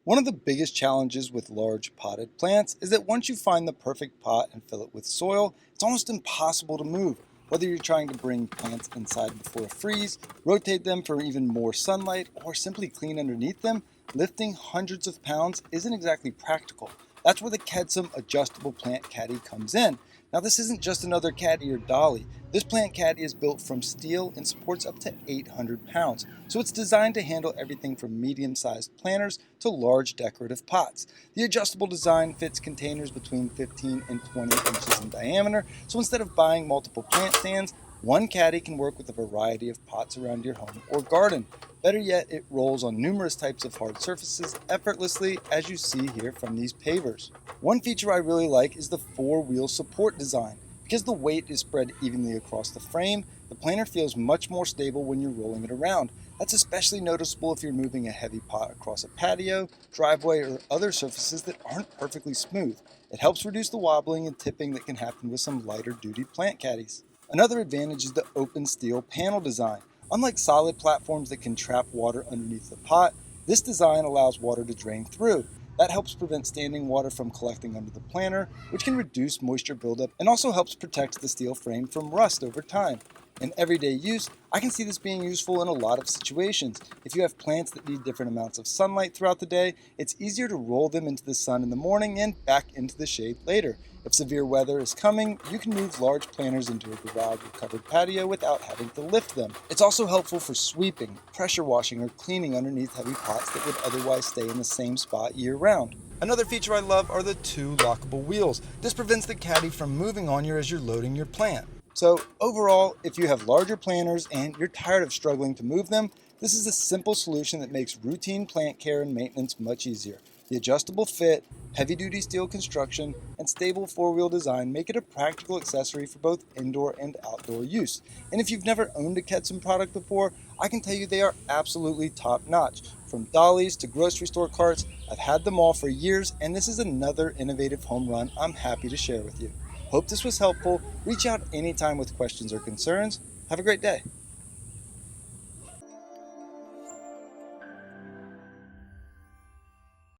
One of the biggest challenges with large potted plants is that once you find the perfect pot and fill it with soil, it's almost impossible to move. Whether you're trying to bring plants inside before a freeze, rotate them for even more sunlight, or simply clean underneath them, lifting hundreds of pounds isn't exactly practical. That's where the KEDSUM adjustable plant caddy comes in. Now, this isn't just another caddy or dolly. This plant caddy is built from steel and supports up to 800 pounds, so it's designed to handle everything from medium-sized planters to large decorative pots. The adjustable design fits containers between 15 and 20 inches in diameter, so instead of buying multiple plant stands, one caddy can work with a variety of pots around your home or garden. Better yet, it rolls on numerous types of hard surfaces effortlessly, as you see here from these pavers. One feature I really like is the four-wheel support design. Because the weight is spread evenly across the frame, the planter feels much more stable when you're rolling it around. That's especially noticeable if you're moving a heavy pot across a patio, driveway, or other surfaces that aren't perfectly smooth. It helps reduce the wobbling and tipping that can happen with some lighter-duty plant caddies. Another advantage is the open steel panel design. Unlike solid platforms that can trap water underneath the pot, this design allows water to drain through. That helps prevent standing water from collecting under the planter, which can reduce moisture buildup and also helps protect the steel frame from rust over time. In everyday use, I can see this being useful in a lot of situations. If you have plants that need different amounts of sunlight throughout the day, it's easier to roll them into the sun in the morning and back into the shade later. If severe weather is coming, you can move large planters into a garage or covered patio without having to lift them. It's also helpful for sweeping, pressure washing, or cleaning underneath heavy pots that would otherwise stay in the same spot year-round. Another feature I love are the two lockable wheels. This prevents the caddy from moving on you as you're loading your plant. So overall, if you have larger planters and you're tired of struggling to move them, this is a simple solution that makes routine plant care and maintenance much easier. The adjustable fit, heavy-duty steel construction, and stable four-wheel design make it a practical accessory for both indoor and outdoor use. And if you've never owned a KEDSUM product before, I can tell you they are absolutely top-notch. From dollies to grocery store carts, I've had them all for years, and this is another innovative home run I'm happy to share with you. Hope this was helpful. Reach out anytime with questions or concerns. Have a great day.